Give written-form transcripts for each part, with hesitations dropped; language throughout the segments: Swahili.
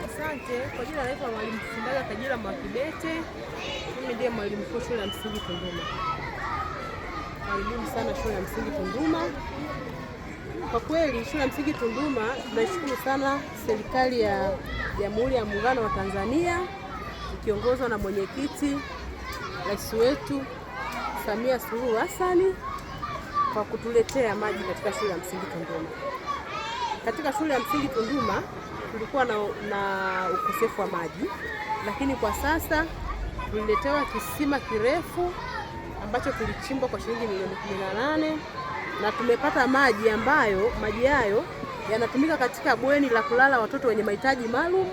Asante. Kwa jina naitwa Mwalimu Kisimbaga Kajira Mwakibete. Mimi ndiye mwalimu mkuu shule ya msingi Tunduma. Karibuni sana shule ya msingi Tunduma. Kwa kweli shule ya msingi Tunduma tunaishukuru sana serikali ya Jamhuri ya Muungano wa Tanzania ikiongozwa na mwenyekiti Rais wetu Samia Suluhu Hassan kwa kutuletea maji katika shule ya msingi Tunduma. Katika shule ya msingi Tunduma tulikuwa na ukosefu wa maji, lakini kwa sasa tuliletewa kisima kirefu ambacho kilichimbwa kwa shilingi milioni 18 na tumepata maji ambayo maji hayo yanatumika katika bweni la kulala watoto wenye mahitaji maalum,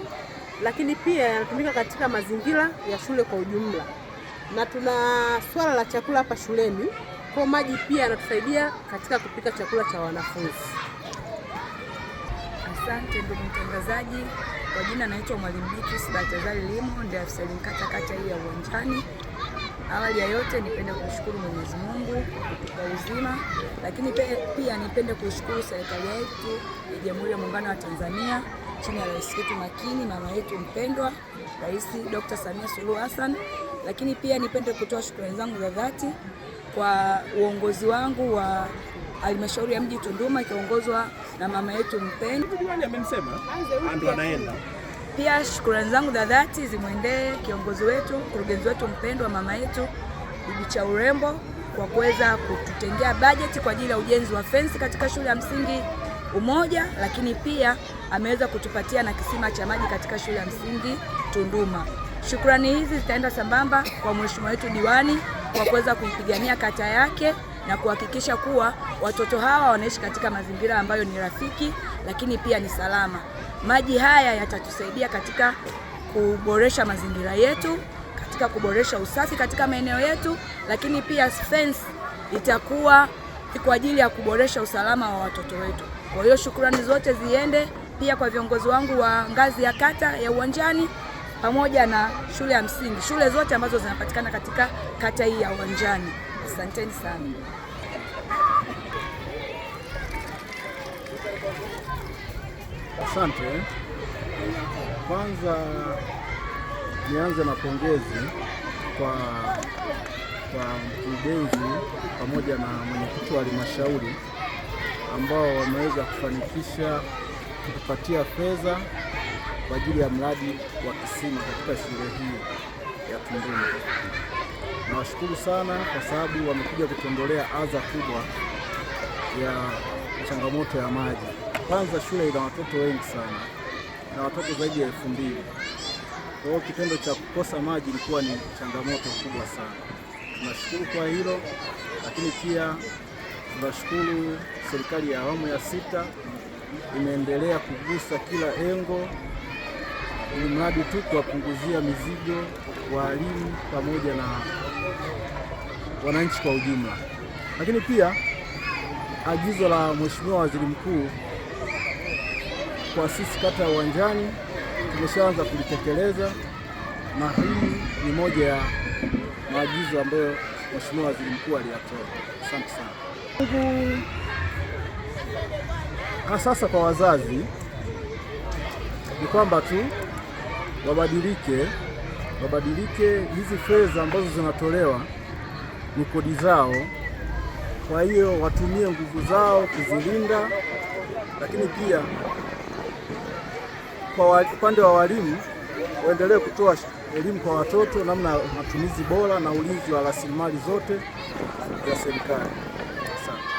lakini pia yanatumika katika mazingira ya shule kwa ujumla. Na tuna swala la chakula hapa shuleni, kwa maji pia yanatusaidia katika kupika chakula cha wanafunzi. Asante ndugu mtangazaji. Kwa jina naitwa Mwalimu Beatrice Baltazari Limo, ndiye afisa elimu kata hii ya Uwanjani. Awali ya yote nipende kushukuru Mwenyezi Mungu kwa uzima, lakini pia nipende kushukuru serikali yetu ya Jamhuri ya Muungano wa Tanzania chini ya rais wetu makini, mama yetu mpendwa, Rais Dr. Samia Suluhu Hassan. Lakini pia nipende kutoa shukrani zangu za dhati kwa uongozi wangu wa halmashauri ya mji Tunduma ikiongozwa na mama yetu mpendwa. Pia shukrani zangu za dhati zimwendee kiongozi wetu, mkurugenzi wetu mpendwa, mama yetu Bibi Cha Urembo kwa kuweza kututengea bajeti kwa ajili ya ujenzi wa fensi katika shule ya msingi Umoja, lakini pia ameweza kutupatia na kisima cha maji katika shule ya msingi Tunduma. Shukrani hizi zitaenda sambamba kwa mheshimiwa wetu diwani kwa kuweza kuipigania kata yake na kuhakikisha kuwa watoto hawa wanaishi katika mazingira ambayo ni rafiki, lakini pia ni salama. Maji haya yatatusaidia katika kuboresha mazingira yetu, katika kuboresha usafi katika maeneo yetu, lakini pia fence itakuwa kwa ajili ya kuboresha usalama wa watoto wetu. Kwa hiyo shukrani zote ziende pia kwa viongozi wangu wa ngazi ya kata ya Uwanjani pamoja na shule ya msingi, shule zote ambazo zinapatikana katika kata hii ya Uwanjani. Asanteni sana. Asante. Kwanza nianze na pongezi kwa mkurugenzi pamoja na mwenyekiti wa halmashauri ambao wameweza kufanikisha kutupatia fedha kwa ajili ya mradi wa kisima katika shule hii ya Tunduma. Nawashukuru sana kwa sababu wamekuja kutuondolea adha kubwa ya changamoto ya maji. Kwanza shule ina watoto wengi sana na watoto zaidi ya 2000. Kwa hiyo kitendo cha kukosa maji ilikuwa ni changamoto kubwa sana. Tunashukuru kwa hilo, lakini pia tunashukuru serikali ya awamu ya 6 imeendelea kugusa kila engo ili mradi tu kuwapunguzia mizigo walimu pamoja na wananchi kwa ujumla. Lakini pia agizo la Mheshimiwa Waziri Mkuu kwa sisi kata ya Uwanjani tumeshaanza kulitekeleza, na hii ni moja ya maagizo ambayo Mheshimiwa Waziri Mkuu aliyatoa. Asante sana. Sasa kwa wazazi ni kwamba tu wabadilike, hizi fedha ambazo zinatolewa ni kodi zao, kwa hiyo watumie nguvu zao kuzilinda, lakini pia kwa upande wa walimu waendelee kutoa elimu kwa watoto namna ya matumizi bora na ulinzi wa rasilimali zote za serikali. Asante.